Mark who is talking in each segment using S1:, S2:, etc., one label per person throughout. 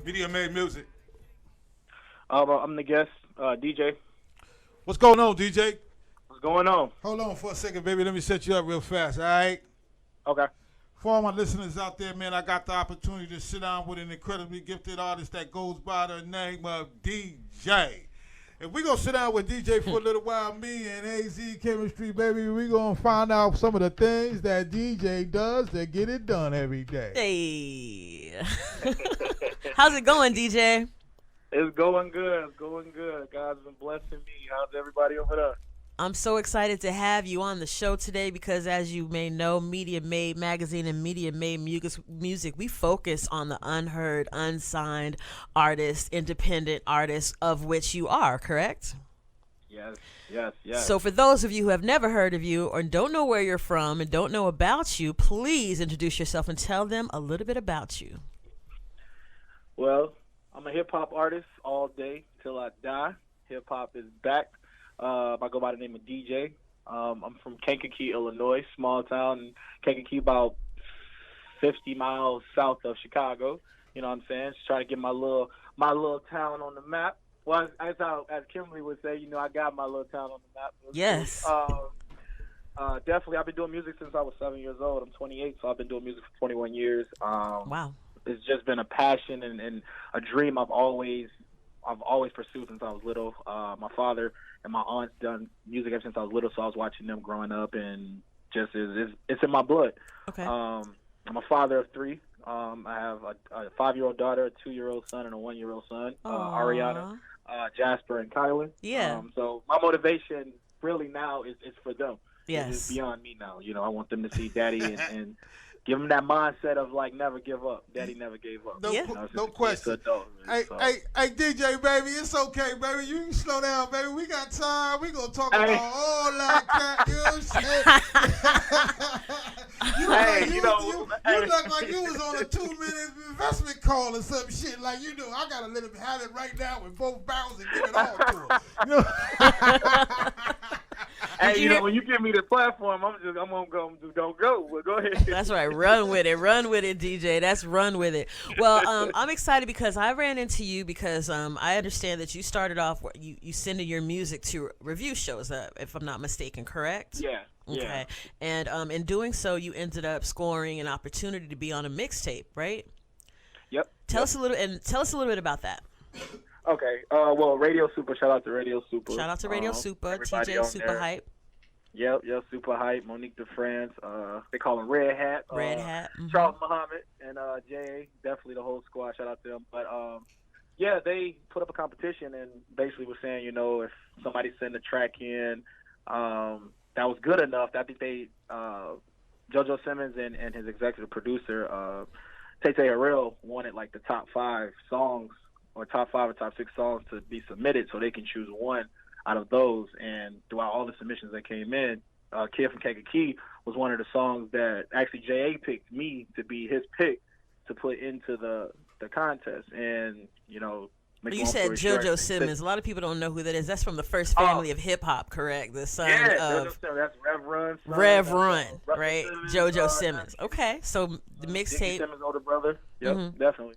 S1: Media Made Music.
S2: I'm the guest, DJ.
S1: What's going on, DJ?
S2: What's going on?
S1: Hold on for a second, baby. Let me set you up real fast, all right?
S2: Okay.
S1: For all my listeners out there, man, I got the opportunity to sit down with an incredibly gifted artist that goes by the name of DJ. And we're going to sit down with DJ for a little while. Me and AZKIMISTRY, baby, we're going to find out some of the things that DJ does to get it done every day.
S3: Hey. How's it going, DJ?
S2: It's going good. It's going good. God's been blessing me. How's everybody over there?
S3: I'm so excited to have you on the show today because, as you may know, Media Made Magazine and Media Made Music, we focus on the unheard, unsigned artists, independent artists, of which you are, correct?
S2: Yes.
S3: So for those of you who have never heard of you or don't know where you're from and don't know about you, please introduce yourself and tell them a little bit about you.
S2: Well, I'm a hip-hop artist all day till I die. Hip-hop is back. I go by the name of DJ. I'm from Kankakee, Illinois, small town. Kankakee, about 50 miles south of Chicago. You know what I'm saying? Just trying to get my little town on the map. Well, as Kimberly would say, you know, I got my little town on the map.
S3: Yes.
S2: Definitely, I've been doing music since I was 7 years old. I'm 28, so I've been doing music for 21 years.
S3: Wow.
S2: It's just been a passion and a dream I've always pursued since I was little. My father and my aunt's done music ever since I was little, so I was watching them growing up, and just it's in my blood.
S3: Okay.
S2: I'm a father of three. I have a 5-year-old daughter, a 2-year-old son, and a 1-year-old son, Ariana, Jasper, and Kylan.
S3: Yeah.
S2: So my motivation really now is for them.
S3: Yes.
S2: It's beyond me now. You know, I want them to see Daddy and give them that mindset of like never give up. Daddy never gave up.
S1: No question. Hey, DJ, baby, it's okay, baby. You can slow down, baby. We got time. We gonna talk about all that crap. You know what I'm saying? You look like you was on a 2-minute investment call or some shit. Like, you know, I gotta let him have it right now with both barrels and give it all to him. You know?
S2: Hey, you know, when you give me the platform, I'm just gonna go. Well, go ahead.
S3: That's right. Run with it, DJ. That's run with it. Well, I'm excited because I ran into you because I understand that you started off you sending your music to review shows, if I'm not mistaken, correct?
S2: Yeah.
S3: Okay. And in doing so, you ended up scoring an opportunity to be on a mixtape, right?
S2: Yep.
S3: Tell us a little bit about that.
S2: Okay. Well, Radio Super. Shout out to Radio Super.
S3: Shout out to Radio Super. TJ Super
S2: there.
S3: Hype.
S2: Yep, Super Hype. Monique DeFrance. They call him Red Hat.
S3: Red Hat. Mm-hmm.
S2: Charles Muhammad and Jay. Definitely the whole squad. Shout out to them. But yeah, they put up a competition and basically were saying, you know, if somebody sent a track in that was good enough, I think they JoJo Simmons and his executive producer Tete Harrell wanted like the top 5 songs or top 5 or top 6 songs to be submitted so they can choose one out of those. And throughout all the submissions that came in, Kid from Kankakee was one of the songs that actually J.A. picked me to be his pick to put into the contest. And, you know,
S3: you said JoJo Simmons. A lot of people don't know who that is. That's from the first family of hip-hop, correct? The son of...
S2: JoJo Simmons. That's
S3: Rev Run, right? JoJo Simmons. Okay, so the mixtape...
S2: Simmons' older brother. Yep, definitely.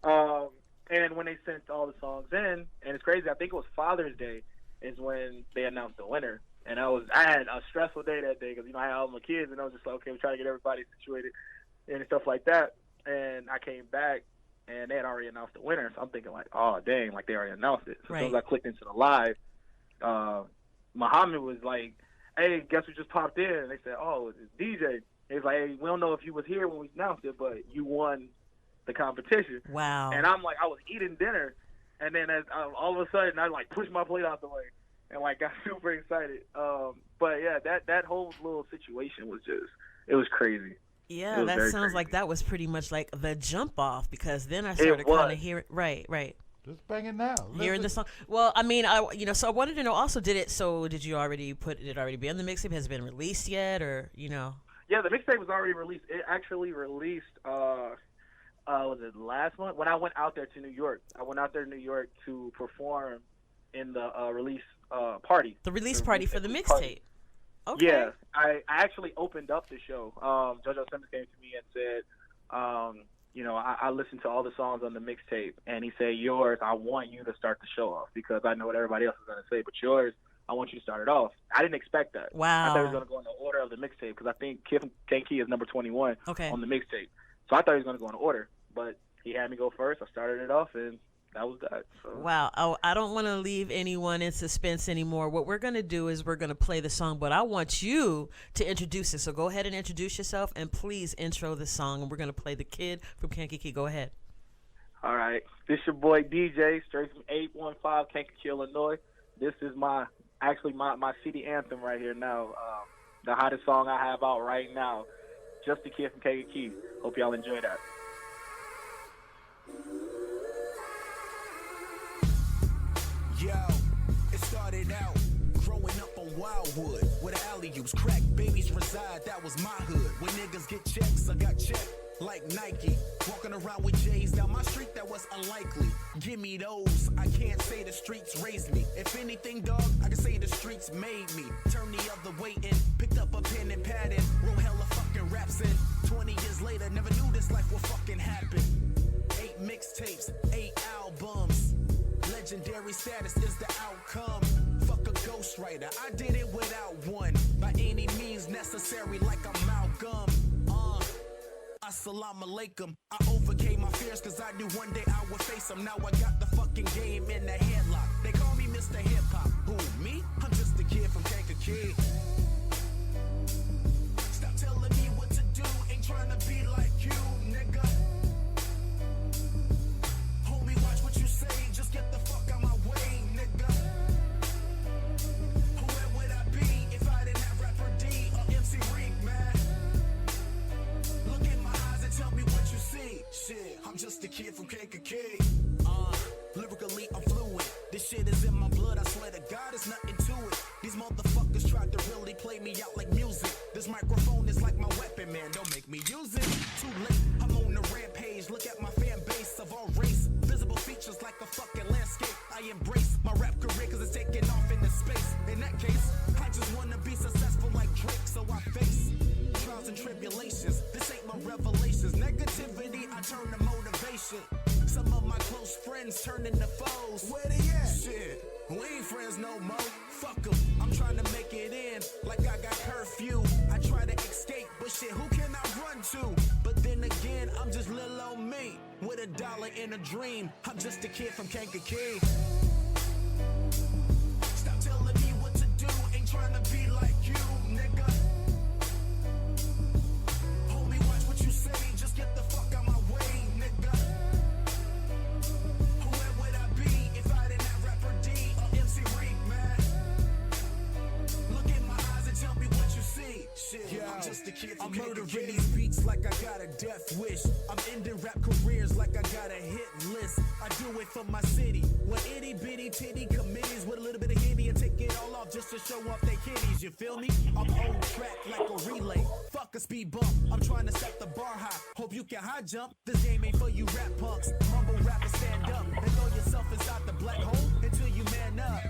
S2: And when they sent all the songs in, and it's crazy, I think it was Father's Day, is when they announced the winner. And I had a stressful day that day because, you know, I had all my kids, and I was just like, okay, we're trying to get everybody situated and stuff like that. And I came back, and they had already announced the winner. So I'm thinking, like, oh, dang, like they already announced it. So as soon as I clicked into the live, Muhammad was like, hey, guess who just popped in? And they said, oh, it's DJ. He was like, hey, we don't know if you was here when we announced it, but you won the competition.
S3: Wow.
S2: And I'm like, I was eating dinner, and then all of a sudden I like pushed my plate out the way and like got super excited. But yeah, that whole little situation was it was crazy.
S3: Yeah, that sounds
S2: crazy.
S3: Like that was pretty much like the jump off because then I started kind of hearing right.
S1: Just bang it now.
S3: Hearing the song. Well, I mean, so I wanted to know also did you already be on the mixtape? Has it been released yet or, you know?
S2: Yeah, the mixtape was already released. It actually released was it last month when I went out there to New York? I went out there to New York to perform in the release party.
S3: The release party for the mixtape. Okay.
S2: Yeah, I actually opened up the show. JoJo Simmons came to me and said, I listened to all the songs on the mixtape, and he said, yours, I want you to start the show off because I know what everybody else is going to say, but yours, I want you to start it off. I didn't expect that.
S3: Wow.
S2: I thought he was going to go in the order of the mixtape because I think Kid Key is number 21
S3: Okay.
S2: on the mixtape. So I thought he was going to go in order, but he had me go first. I started it off, and that was that. So.
S3: Wow. Oh, I don't want to leave anyone in suspense anymore. What we're going to do is we're going to play the song, but I want you to introduce it. So go ahead and introduce yourself, and please intro the song. And we're going to play The Kid from Kankakee. Go ahead.
S2: All right. This your boy DJ, straight from 815 Kankakee, Illinois. This is my city anthem right here now. The hottest song I have out right now. Just the Kid from Kankakee. Hope y'all enjoy that.
S4: Yo, it started out growing up on Wildwood, where the alley-oops, crack babies reside. That was my hood. When niggas get checks, I got checked like Nike. Walking around with J's down my street, that was unlikely. Give me those. I can't say the streets raised me. If anything, dog, I can say the streets made me. Turn the other way and picked up a pen and pad and wrote hella fucking raps in. 20 years later, never knew this life would fucking happen. 8 mixtapes, 8 albums. Legendary status is the outcome. Fuck a ghostwriter, I did it without one. By any means necessary, like I'm Malcolm. Assalamu alaikum. I overcame my fears cause I knew one day I would face them. Now I got the fucking game in the headlock. They call me Mr. Hip Hop. Who, me? I'm just a kid from Kankakee. Stop telling me what to do, ain't trying to be like you, nigga. Homie, watch what you say, just get the fuck out my way, nigga. Where would I be if I didn't have Rapper D or MC Reek, man? Look in my eyes and tell me what you see. Shit, I'm just a kid from Kankakee. Lyrically, I'm fluid. This shit is in my blood, I swear to God, there's nothing to it. These motherfuckers tried to really play me out like music. This microphone is like my weapon, man, don't make me use it. Too late, I'm on the rampage. Look at my fan base of all race. Visible features like a fucking landscape. I embrace my rap career cause it's taking off into space. In that case, I just wanna be successful like Drake, so I face trials and tribulations. This ain't my revelations. Negativity, I turn to motivation. Some of my close friends turn into foes. Where they at? Shit, we ain't friends no more. Fuck them, I'm trying to make it in like I got curfew. I try to escape, but shit, who can I run to? But then again, I'm just little old me with $1 in a dream. I'm just a kid from Kankakee. Stop telling me what to do, ain't trying to be like you, nigga. Homie, watch what you say, just get the fuck out my way, nigga. Where would I be if I didn't have Rapper D or MC Reek, man? Look in my eyes and tell me what you see. Shit, yo, I'm just a kid from Kankakee. I'm murdering these beats like I got a death wish. I'm ending rap careers like I got a hit list. I do it for my city. When itty bitty titty committees with a little bit of Henny and take it all off just to show off they kitties. You feel me? I'm on track like a relay. Fuck a speed bump. I'm trying to set the bar high. Hope you can high jump. This game ain't for you rap punks. Mumble rappers, stand up and throw yourself inside the black hole until you man up.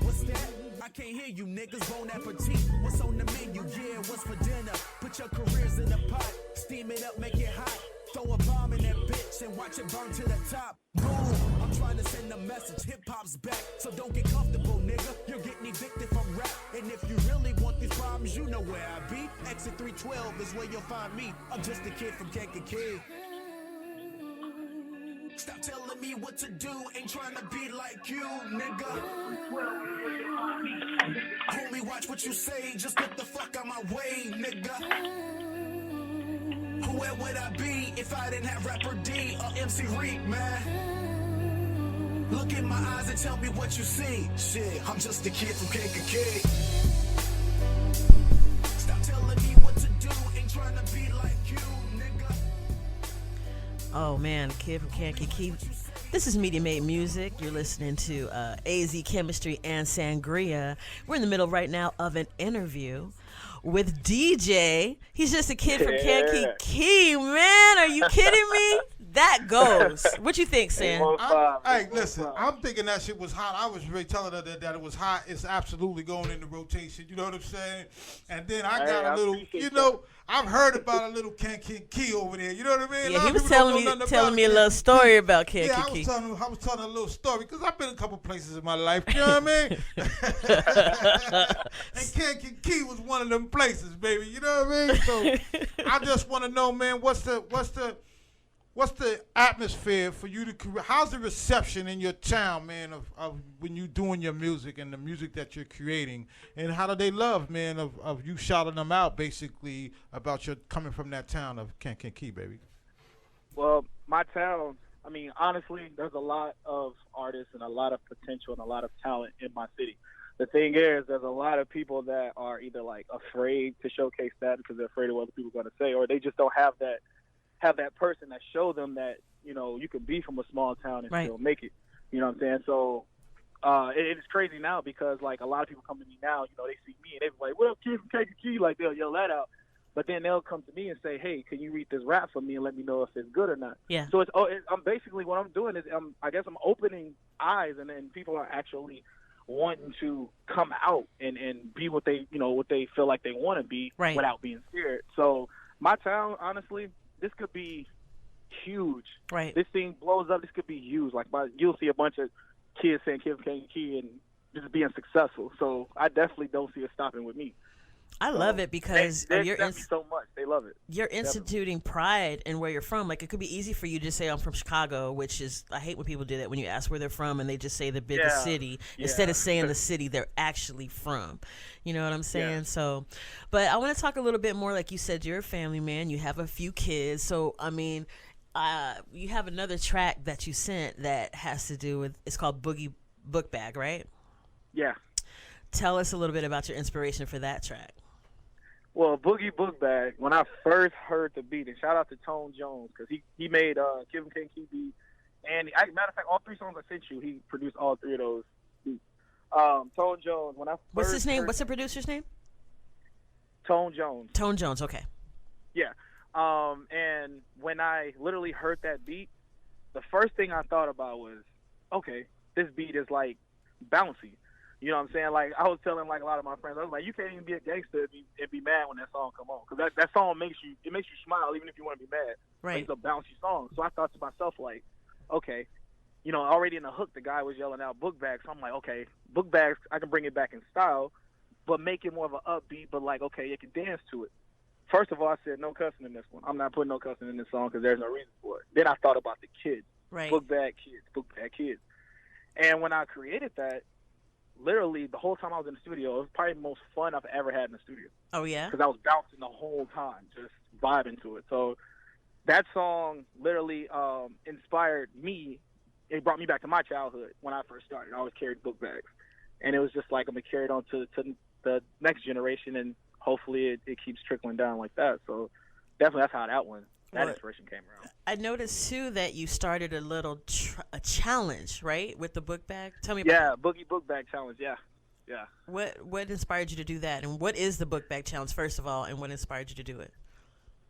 S4: What's that? I can't hear you niggas. Bon appetit. What's on the menu? Yeah, what's for dinner? Put your careers in the pot. Steam it up, make it hot. Throw a bomb in that bitch and watch it burn to the top. Boom! I'm trying to send a message. Hip hop's back, so don't get comfortable, nigga. You're getting evicted from rap. And if you really want these problems, you know where I be. Exit 312 is where you'll find me. I'm just a kid from Kankakee. Stop telling me what to do, ain't trying to be like you, nigga. Homie, watch what you say, just get the fuck out my way, nigga. Where would I be if I didn't have Rapper D or MC Reek, man? Look in my eyes and tell me what you see. Shit, I'm just a kid from Kankakee. Stop telling me what to do, ain't trying to be like you, nigga.
S3: Oh man, Kid from Kankakee. This is Media Made Music. You're listening to AZKIMISTRY and Sangria. We're in the middle right now of an interview with Deejay. He's just a kid from Kankakee. Man, are you kidding me? That goes. What you think, Sam?
S1: Hey, listen, I'm thinking that shit was hot. I was really telling her that it was hot. It's absolutely going into rotation. You know what I'm saying? And then I got a little, you know, I've heard about a little Kankakee over there. You know what I mean?
S3: Yeah, he was telling me a little story about Kankakee.
S1: Yeah, I was telling a little story because I've been a couple places in my life. You know what I mean? And Kankakee was one of them places, baby. You know what I mean? So I just want to know, man, what's the atmosphere for you to? How's the reception in your town, man, of when you doing your music and the music that you're creating, and how do they love, man, of you shouting them out basically about your coming from that town of Kankakee, baby?
S2: Well, my town, I mean, honestly, there's a lot of artists and a lot of potential and a lot of talent in my city. The thing is, there's a lot of people that are either like afraid to showcase that because they're afraid of what other people are going to say, or they just don't have that person that show them that, you know, you can be from a small town and still make it. You know what I'm saying? So it's crazy now because, like, a lot of people come to me now, you know, they see me and they're like, what up, kid from Kankakee? Like, they'll yell that out. But then they'll come to me and say, hey, can you read this rap for me and let me know if it's good or not?
S3: Yeah.
S2: So I'm basically, what I'm doing is I guess I'm opening eyes, and then people are actually wanting to come out and be what they, you know, what they feel like they want to be without being scared. So my town, honestly, this could be huge.
S3: Right.
S2: This thing blows up. This could be huge. Like, you'll see a bunch of kids saying "Kid from Kankakee" and just being successful. So I definitely don't see it stopping with me.
S3: I love it because
S2: you're so much. They love it.
S3: You're instituting pride in where you're from. Like, it could be easy for you to say I'm from Chicago, which is, I hate when people do that when you ask where they're from and they just say the biggest city instead of saying the city they're actually from. You know what I'm saying? Yeah. So, but I want to talk a little bit more. Like you said, you're a family man. You have a few kids. So, I mean, you have another track that you sent that has to do with, it's called Boogie Book Bag, right?
S2: Yeah.
S3: Tell us a little bit about your inspiration for that track.
S2: Well, Boogie Book Bag, when I first heard the beat, and shout out to Tone Jones, because he made Kid from Kankakee beat, and matter of fact, all three songs I sent you, he produced all three of those beats. Tone Jones, when I first
S3: What's his name? What's the producer's name?
S2: Tone Jones.
S3: Tone Jones, okay.
S2: Yeah. And when I literally heard that beat, the first thing I thought about was, okay, this beat is like bouncy. You know what I'm saying? Like, I was telling, like, a lot of my friends, I was like, you can't even be a gangster and be mad when that song come on. Because that song makes you smile even if you want to be mad.
S3: Right.
S2: Like, it's a bouncy song. So I thought to myself, like, okay, you know, already in the hook, the guy was yelling out book bags. So I'm like, okay, book bags, I can bring it back in style, but make it more of an upbeat, but like, okay, you can dance to it. First of all, I said no cussing in this one. I'm not putting no cussing in this song because there's no reason for it. Then I thought about the kids.
S3: Right.
S2: Book bag kids. And when I created that, literally the whole time I was in the studio, it was probably the most fun I've ever had in the studio.
S3: Oh, yeah?
S2: Because I was bouncing the whole time, just vibing to it. So that song literally inspired me. It brought me back to my childhood when I first started. I always carried book bags. And it was just like I'm going to carry it on to the next generation, and hopefully it keeps trickling down like that. So definitely that's how that inspiration came around.
S3: I noticed, too, that you started a little a challenge, right, with the book bag? Tell me about
S2: that. Yeah, Boogie Book Bag Challenge, yeah.
S3: What inspired you to do that? And what is the book bag challenge, first of all, and what inspired you to do it?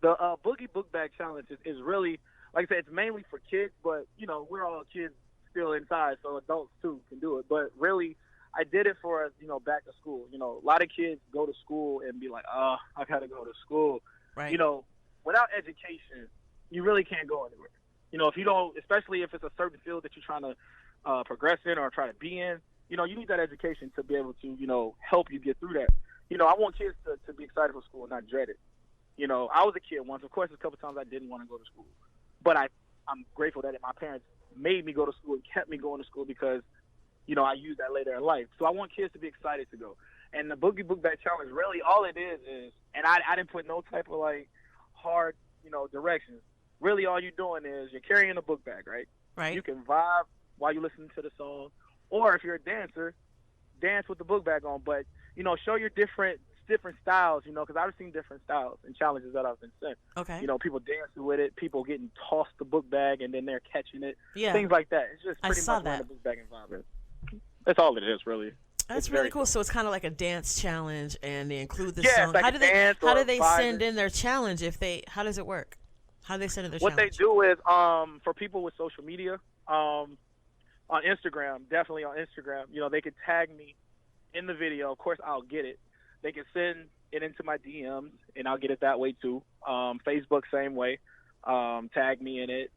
S2: The Boogie Book Bag Challenge is really, like I said, it's mainly for kids, but, you know, we're all kids still inside, so adults, too, can do it. But really, I did it for, you know, back to school. You know, a lot of kids go to school and be like, I got to go to school.
S3: Right.
S2: You know, without education, you really can't go anywhere. You know, if you don't, especially if it's a certain field that you're trying to progress in or try to be in, you know, you need that education to be able to, you know, help you get through that. You know, I want kids to be excited for school and not dread it. You know, I was a kid once. Of course, a couple times I didn't want to go to school. But I'm grateful that my parents made me go to school and kept me going to school because, you know, I used that later in life. So I want kids to be excited to go. And the Boogie Book Bag Challenge, really all it is, and I didn't put no type of, like, hard, you know, directions. Really all you're doing is you're carrying a book bag, right?
S3: Right.
S2: You can vibe while you listen to the song. Or if you're a dancer, dance with the book bag on. But, you know, show your different styles, you know, because I've seen different styles and challenges that I've been sent.
S3: Okay.
S2: You know, people dancing with it, people getting tossed the book bag and then they're catching it.
S3: Yeah.
S2: Things like that. It's just pretty much
S3: that.
S2: the book bag and vibing. That's all it is, really.
S3: That's really cool. So it's kind of like a dance challenge, and they include the
S2: Yeah,
S3: song.
S2: it's like
S3: How
S2: a
S3: do they
S2: dance
S3: how
S2: or
S3: do they
S2: vibe.
S3: send in their challenge? How does it work? How do they send in their
S2: What they
S3: challenge?
S2: do is, for people with social media, on Instagram, definitely on Instagram, they could tag me in the video. Of course, I'll get it. They can send it into my DMs, and I'll get it that way too. Facebook, same way. Tag me in it,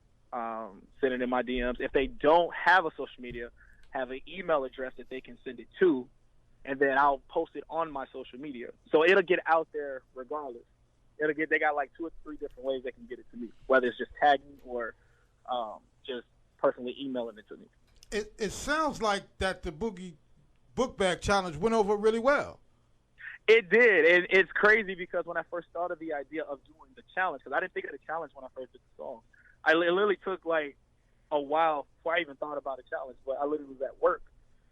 S2: send it in my DMs. If they don't have a social media, have an email address that they can send it to, and then I'll post it on my social media. So it'll get out there regardless. They got like 2 or 3 different ways they can get it to me, whether it's just tagging or just personally emailing it to me.
S1: It sounds like that the Boogie Book Bag Challenge went over really well.
S2: It did, and it's crazy because when I first started the idea of doing the challenge, because I didn't think of the challenge when I first did the song. It literally took like a while before I even thought about a challenge, but I literally was at work,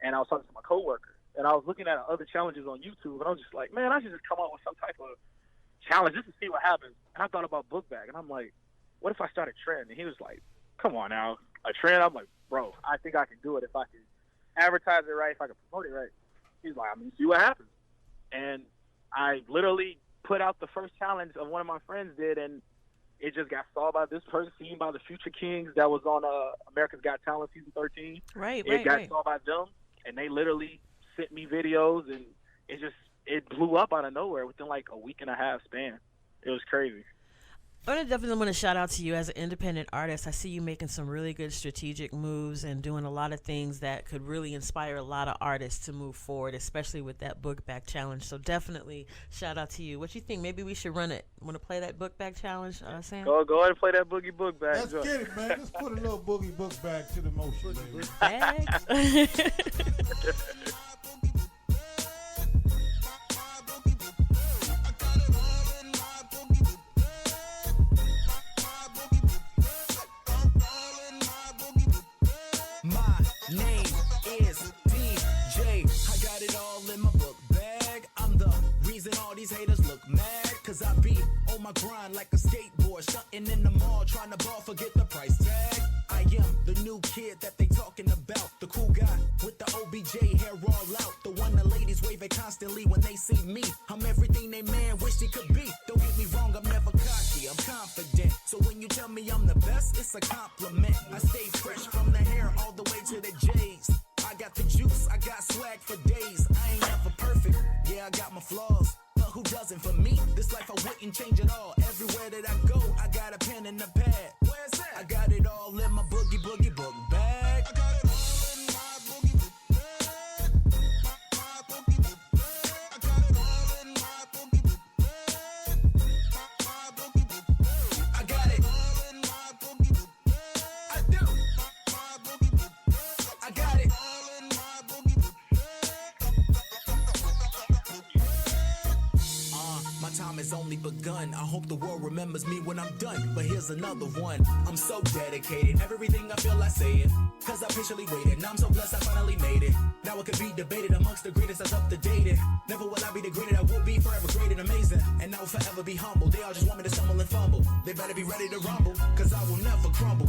S2: and I was talking to my coworker, and I was looking at other challenges on YouTube, and I was just like, man, I should just come up with some type of challenge just to see what happens. And I thought about Book Bag, and I'm like, what if I start a trend? And he was like, come on now, a trend? I'm like, bro, I think I can do it if I can advertise it right, if I can promote it right. He's like, see what happens. And I literally put out the first challenge of one of my friends did, and it just got saw by this person, seen by the Future Kings that was on America's Got Talent season 13. It got saw by them, and they literally sent me videos, and it blew up out of nowhere within like a week and a half span. It was crazy.
S3: I definitely want to shout out to you as an independent artist. I see you making some really good strategic moves and doing a lot of things that could really inspire a lot of artists to move forward, especially with that Book Bag Challenge. So definitely shout out to you. What you think? Maybe we should run it. Want to play that Book Bag Challenge, Sam?
S2: Go ahead and play that Boogie Book Bag.
S1: Let's get it, man. Let's put a little Boogie Book Bag to the motion, baby.
S3: Bag?
S4: My name is DJ. I got it all in my book bag. I'm the reason all these haters look mad. Cause I be on my grind like a skateboard. Stunting in the mall, trying to ball, forget the price tag. I am the new kid that they talking about. The cool guy with the OBJ hair all out. The one the ladies wave at constantly when they see me. I'm everything they man wish he could be. Don't get me wrong, I'm never cocky, I'm confident. So when you tell me I'm the best, it's a compliment. I stay fresh from the hair all the way to the J's. I got the juice, I got swag for days. I ain't never perfect, yeah, I got my flaws. But who doesn't? For me, this life I wouldn't change at all. Everywhere that I go, I got a pen and a pad. Where's that? I got it all in my boogie book bag. I got it all in my boogie book bag. My boogie book bag. I got it all in my boogie book bag. My boogie book bag. I got it all in my boogie book bag. I do. My boogie book bag. I got it all in my boogie book bag. My time has only begun. I hope the world remembers me when I'm done. But here's another one. I'm so dedicated. Everything I feel I say it. Cause I patiently waited. Now I'm so blessed I finally made it. Now it could be debated amongst the greatest that's up to date. Never will I be degraded. I will be forever great and amazing. And I will forever be humble. They all just want me to stumble and fumble. They better be ready to rumble. Cause I will never crumble.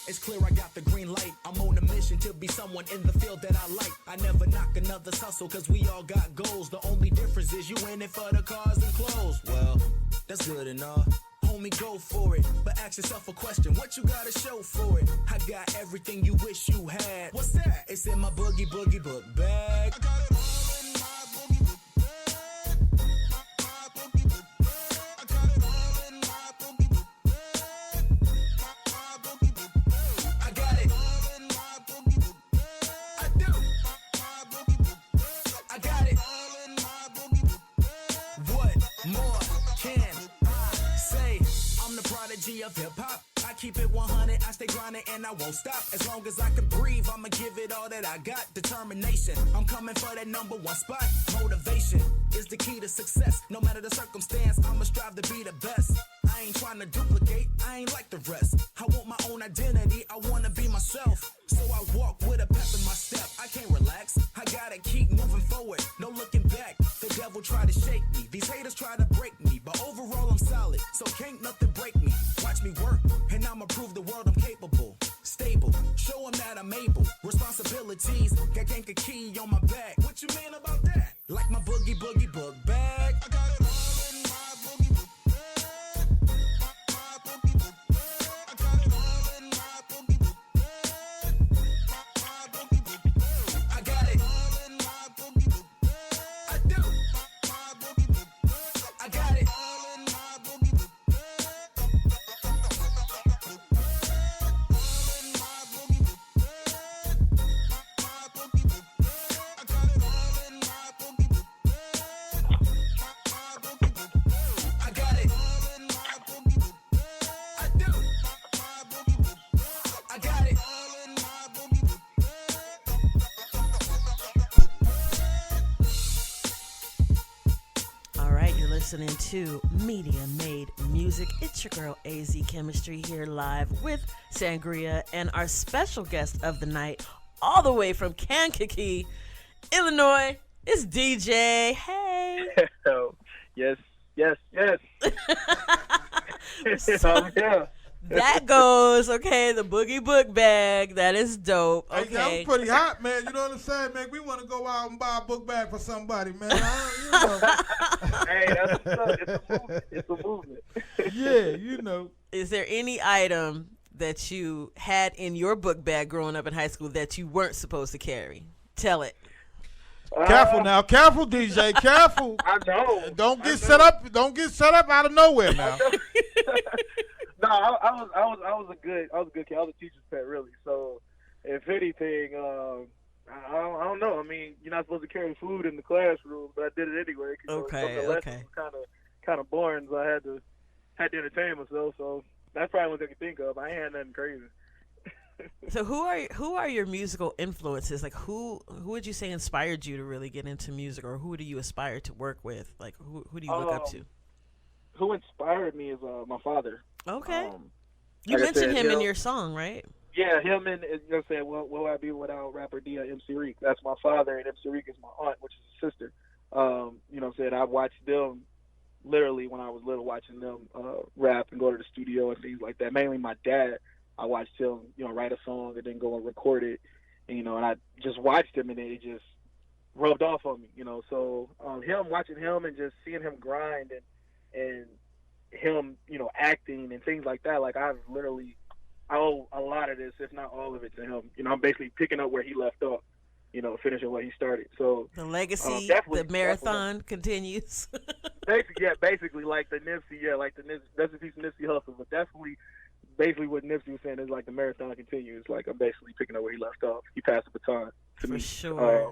S4: It's clear I got the green light. I'm on a mission to be someone in the field that I like. I never knock another's hustle cause we all got goals. The only difference is you in it for the cars and clothes. Well, that's good enough. Homie, go for it. But ask yourself a question. What you gotta show for it? I got everything you wish you had. What's that? It's in my boogie book bag. I got it all in my boogie book bag. My boogie book bag. I got it all in my boogie book bag. My boogie book bag. I got it all in my boogie book bag. I do. My boogie book bag. I got it all in my boogie book bag. What more can I say? I'm the prodigy of hip-hop. I keep it 100, I stay grinding and I won't stop. As long as I can breathe, I'ma give it all that I got. Determination, I'm coming for that number one spot. Motivation is the key to success. No matter the circumstance, I'ma strive to be the best. I ain't trying to duplicate, I ain't like the rest. I want my own identity, I wanna be myself. So I walk with a pep in my step. I can't relax, I gotta keep moving forward. No looking back, the devil try to shake me. These haters try to break me, but overall I'm solid. So can't nothing break me. Watch me work, and I'ma prove the world I'm capable. Stable, show them that I'm able. Responsibilities, got key on my back. What you mean about that? Like my boogie book bag. I got it all in my boogie book bag. My boogie book bag. I got it all in my boogie book bag. My boogie book bag. I got it all in my boogie book bag. I do. My boogie book bag. I got it all in my boogie book
S3: Listening to Media Made Music. It's your girl AZKIMISTRY here live with Sangria and our special guest of the night, all the way from Kankakee, Illinois. It's DJ. Hey.
S2: Yes.
S3: So,
S2: Yeah.
S3: that goes, okay, the boogie book bag. That is dope. Okay.
S1: Hey, that was pretty hot, man. You know what I'm saying, man? We want to go out and buy a book bag for somebody, man.
S2: Hey, that's what's up. It's a movement.
S1: Yeah, you know.
S3: Is there any item that you had in your book bag growing up in high school that you weren't supposed to carry? Tell it.
S1: Careful now, careful, DJ, careful.
S2: I know.
S1: Don't get set up out of nowhere now.
S2: No, I was a good kid. I was a teacher's pet, really. So, if anything, I don't know. I mean, you're not supposed to carry food in the classroom, but I did it anyway.
S3: Okay.
S2: The lesson was kind of boring, so I had to entertain myself. So that's probably what I could think of. I ain't had nothing crazy.
S3: So who are your musical influences? Like who would you say inspired you to really get into music, or who do you aspire to work with? Like who do you look up to?
S2: Who inspired me is my father.
S3: Okay. You
S2: like
S3: mentioned
S2: said,
S3: him in your song, right?
S2: Yeah, him and you know, saying, what would I be without rapper D or MC Reek? That's my father, and MC Reek is my aunt, which is his sister. You know, said I watched them literally when I was little, watching them rap and go to the studio and things like that. Mainly my dad. I watched him, you know, write a song and then go and record it, and, you know, and I just watched him and it just rubbed off on me, you know. So watching him and just seeing him grind and him, you know, acting and things like that. Like I owe a lot of this, if not all of it, to him. You know, I'm basically picking up where he left off, you know, finishing what he started. So
S3: the legacy, the marathon continues.
S2: basically like the Nipsey, that's a piece of Nipsey Hussle, but definitely. Basically, what Nipsey was saying is like the marathon continues. Like I'm basically picking up where he left off. He passed the baton to me.
S3: For sure.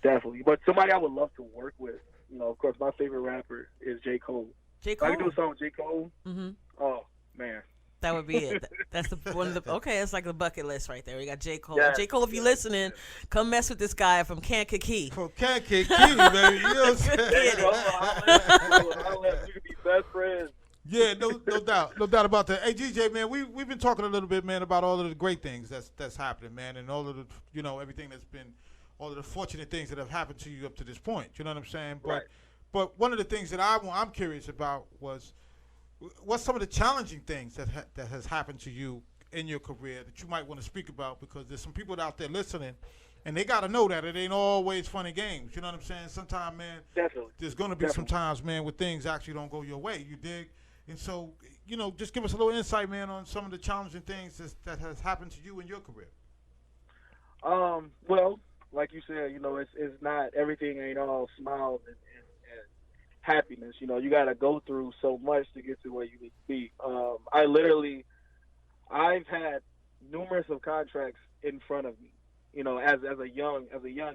S2: Definitely. But somebody I would love to work with, you know, of course, my favorite rapper is J. Cole.
S3: J. Cole?
S2: I can do a song with J. Cole.
S3: Mm-hmm.
S2: Oh, man.
S3: That would be it. That's one of the. Okay, it's like the bucket list right there. We got J. Cole.
S2: Yeah.
S3: J. Cole, if you're listening, come mess with this guy from Kankakee.
S1: From Kankakee, baby. You know what I'm saying?
S2: I'll let you be best friends.
S1: Yeah, no doubt about that. Hey, DJ, man, we've been talking a little bit, man, about all of the great things that's happening, man, and all of the, you know, everything that's been, all of the fortunate things that have happened to you up to this point. You know what I'm saying?
S2: Right.
S1: But one of the things that I'm curious about was, what's some of the challenging things that has happened to you in your career that you might want to speak about, because there's some people out there listening, and they got to know that it ain't always fun and games. You know what I'm saying? Sometimes, man,
S2: Definitely.
S1: there's going to be some times, man, where things actually don't go your way. You dig? And so, you know, just give us a little insight, man, on some of the challenging things that has happened to you in your career.
S2: Well, like you said, you know, it's not, everything ain't all smiles and happiness. You know, you got to go through so much to get to where you need to be. I've had numerous of contracts in front of me, you know, as a young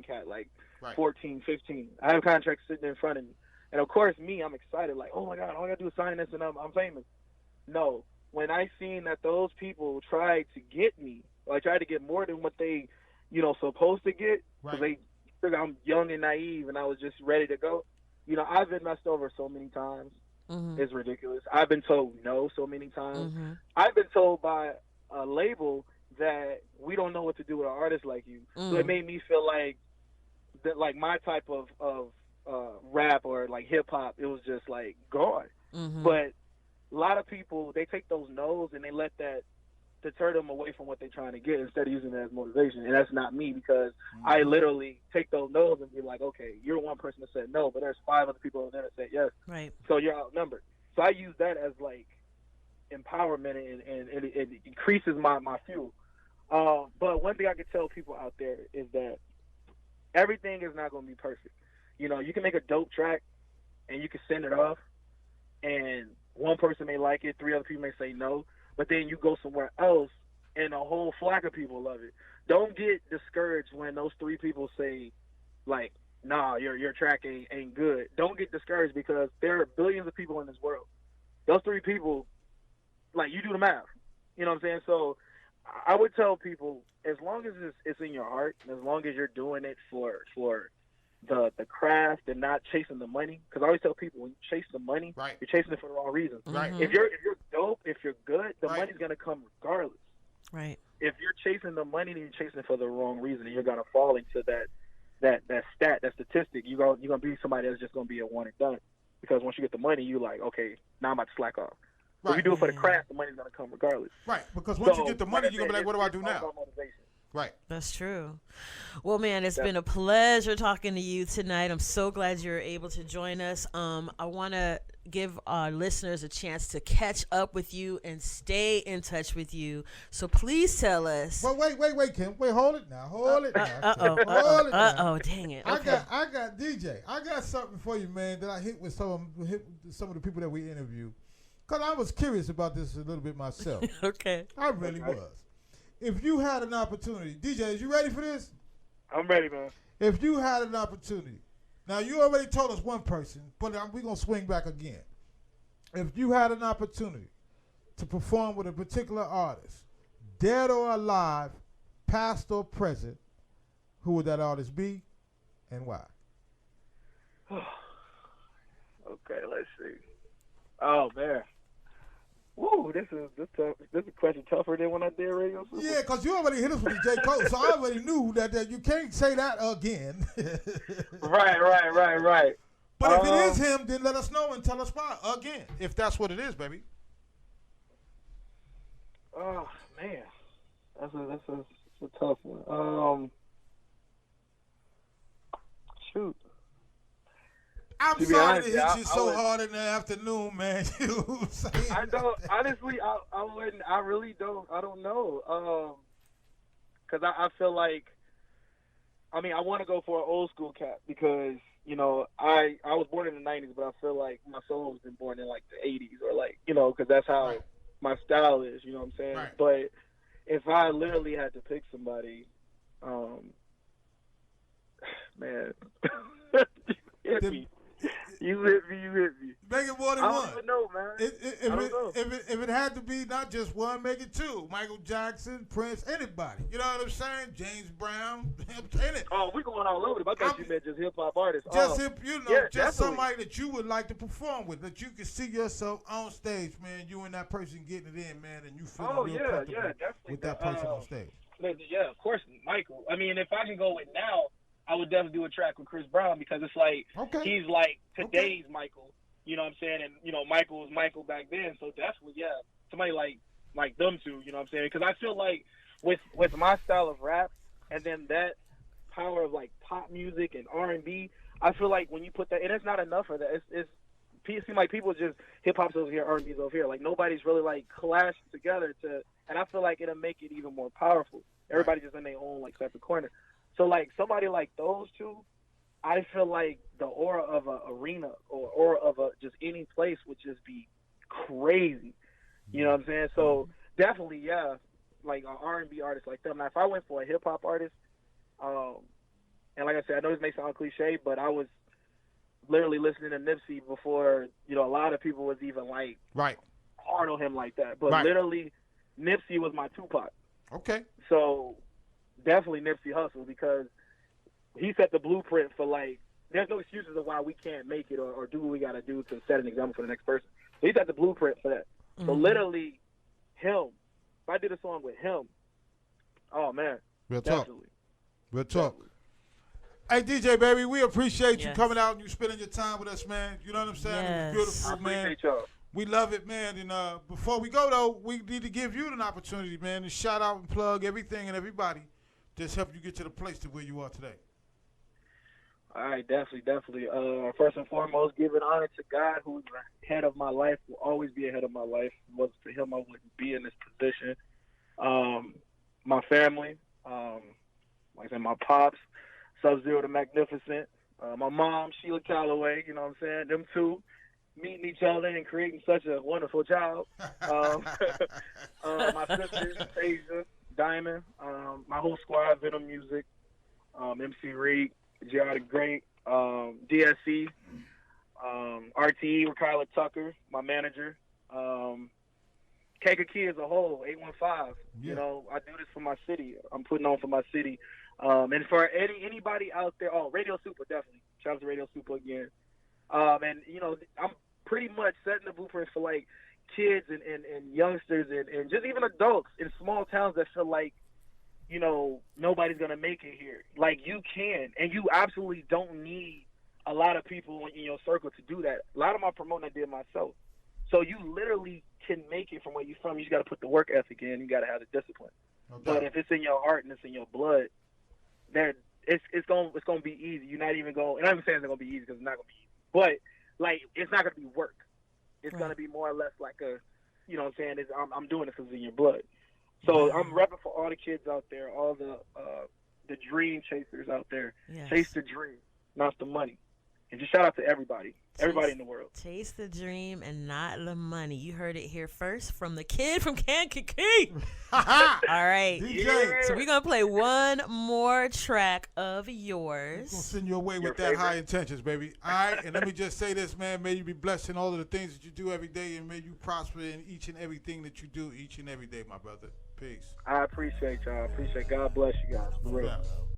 S2: cat, like right. 14, 15. I have contracts sitting in front of me. And, of course, I'm excited, like, oh, my God, all I got to do is sign this and I'm famous. No. When I seen that those people tried to get me, or tried to get more than what they, you know, supposed to get, because they figure I'm young and naive and I was just ready to go, you know, I've been messed over so many times. Mm-hmm. It's ridiculous. I've been told no so many times. Mm-hmm. I've been told by a label that we don't know what to do with an artist like you. So it made me feel like that, like my type of rap or like hip hop, it was just like gone. Mm-hmm. But a lot of people, they take those no's and they let that deter them away from what they're trying to get instead of using it as motivation. And that's not me, because I literally take those no's and be like, okay, you're one person that said no, but there's 5 other people over there that said yes.
S3: Right.
S2: So you're outnumbered. So I use that as like empowerment, and it increases my fuel. But one thing I can tell people out there is that everything is not going to be perfect. You know, you can make a dope track and you can send it off, and one person may like it, 3 other people may say no, but then you go somewhere else and a whole flock of people love it. Don't get discouraged when those 3 people say, like, nah, your track ain't good. Don't get discouraged, because there are billions of people in this world. Those 3 people, like, you do the math. You know what I'm saying? So I would tell people, as long as it's in your heart, and as long as you're doing it for the craft and not chasing the money, because I always tell people, when you chase the money,
S1: right,
S2: you're chasing it for the wrong reason.
S1: Right.
S2: If you're dope, if you're good, the
S1: right,
S2: money's gonna come regardless.
S3: Right.
S2: If you're chasing the money, then you're chasing it for the wrong reason, and you're gonna fall into that statistic. You're gonna be somebody that's just gonna be a one and done, because once you get the money, you like, okay, now I'm about to slack off. Right. If you do it for the craft, the money's gonna come regardless.
S1: Right, because once you get the money, you're gonna be like, what do I do now? Right.
S3: That's true. Well, man, it's been a pleasure talking to you tonight. I'm so glad you're able to join us. I want to give our listeners a chance to catch up with you and stay in touch with you. So please tell us.
S1: Well, wait, Kim. Wait, hold it now. Hold it now.
S3: Dang it.
S1: Okay. I got DJ. I got something for you, man, that I hit with some of the people that we interviewed. Because I was curious about this a little bit myself.
S3: Okay.
S1: I really was. If you had an opportunity, DJ, is you ready for this?
S2: I'm ready, man.
S1: If you had an opportunity, now you already told us one person, but we're going to swing back again. If you had an opportunity to perform with a particular artist, dead or alive, past or present, who would that artist be and why?
S2: Okay, let's see. Oh, man. Woo, this is a question tougher than when I did Radio Super.
S1: Yeah, because you already hit us with the J. Cole, so I already knew that you can't say that again.
S2: Right.
S1: But if it is him, then let us know and tell us why again, if that's what it is, baby.
S2: Oh, man. That's a tough one. Shoot.
S1: I'm sorry to hit you so hard in the afternoon, man.
S2: I don't, honestly, I wouldn't, I really don't, I don't know. Because I feel like, I mean, I want to go for an old school cat because, you know, I was born in the 90s, but I feel like my soul's been born in like the 80s or like, you know, because that's how my style is, you know what I'm saying?
S1: Right.
S2: But if I literally had to pick somebody, man, hit me. You hit me.
S1: Make it more than one.
S2: I don't even know, man.
S1: If it had to be not just one, make it 2. Michael Jackson, Prince, anybody. You know what I'm saying? James Brown.
S2: Oh, we're going all over them. I thought you meant just hip hop artists.
S1: Just
S2: definitely.
S1: somebody that you would like to perform with, that you can see yourself on stage, man. You and that person getting it in, man, and you feel real comfortable with that person on stage.
S2: Yeah, of course, Michael. I mean, if I can go with now, I would definitely do a track with Chris Brown because it's like he's like today's Michael. You know what I'm saying? And, you know, Michael was Michael back then. So definitely, somebody like them two, you know what I'm saying? Because I feel like with my style of rap and then that power of, like, pop music and R&B, I feel like when you put that – and it's not enough of that. It seems like people just – hip-hop's over here, R&B's over here. Like, nobody's really, like, clashed together to – and I feel like it'll make it even more powerful. Everybody's just in their own, like, separate corner. So, like, somebody like those two, I feel like the aura of an arena or aura of just any place would just be crazy. You know what I'm saying? So, definitely, like an R&B artist like them. Now, if I went for a hip-hop artist, and like I said, I know this may sound cliche, but I was literally listening to Nipsey before, you know, a lot of people was even, like, hard on him like that. But literally, Nipsey was my Tupac.
S1: Okay.
S2: So, definitely Nipsey Hussle because he set the blueprint for, like, there's no excuses of why we can't make it or do what we got to do to set an example for the next person. So he set the blueprint for that. Mm-hmm. So literally him, if I did a song with him, oh, man.
S1: Real talk. Hey, DJ, baby, we appreciate you coming out and you spending your time with us, man. You know what I'm saying?
S3: Yes.
S1: It was beautiful,
S2: I
S1: man.
S2: appreciate y'all.
S1: We love it, man. And before we go, though, we need to give you an opportunity, man, to shout out and plug everything and everybody that's helped you get to the place to where you are today.
S2: All right, definitely. First and foremost, giving honor to God, who's the head of my life, will always be ahead of my life. If it wasn't for him, I wouldn't be in this position. My family, like I said, my pops, Sub-Zero the Magnificent, my mom, Sheila Calloway, you know what I'm saying? Them two meeting each other and creating such a wonderful child. My sisters, Asia, Diamond, my whole squad, Venom Music, MC Reed, JR the Great, DSC, RTE, Kyla Tucker, my manager, KKK as a whole, 815.
S1: Yeah.
S2: You know, I do this for my city. I'm putting on for my city. And for anybody out there, Radio Super, definitely. Shout out to Radio Super again. And, you know, I'm pretty much setting the blueprint for, like, kids and youngsters and just even adults in small towns that feel like, you know, nobody's going to make it here. Like, you can. And you absolutely don't need a lot of people in your circle to do that. A lot of my promoting I did myself. So you literally can make it from where you're from. You just got to put the work ethic in. You got to have the discipline.
S1: Okay.
S2: But if it's in your heart and it's in your blood, it's gonna be easy. You're not even going. And I'm not even saying it's gonna be easy because it's not gonna be easy. But like, it's not gonna be work. It's gonna be more or less like a, you know what I'm saying? I'm doing it because it's in your blood. So I'm repping for all the kids out there, all the dream chasers out there.
S3: Yes.
S2: Chase the dream, not the money. And just shout out to everybody in the world.
S3: Chase the dream and not the money. You heard it here first from the kid from Kankakee. All right.
S1: DJ.
S3: So we're going to play one more track of yours.
S1: We'll send you away
S2: Your
S1: with that
S2: favorite.
S1: high intentions, baby. All right, and let me just say this, man. May you be blessed in all of the things that you do every day, and may you prosper in each and everything that you do each and every day, my brother. Peace.
S2: I appreciate y'all. God bless you guys. For real.
S1: Yeah.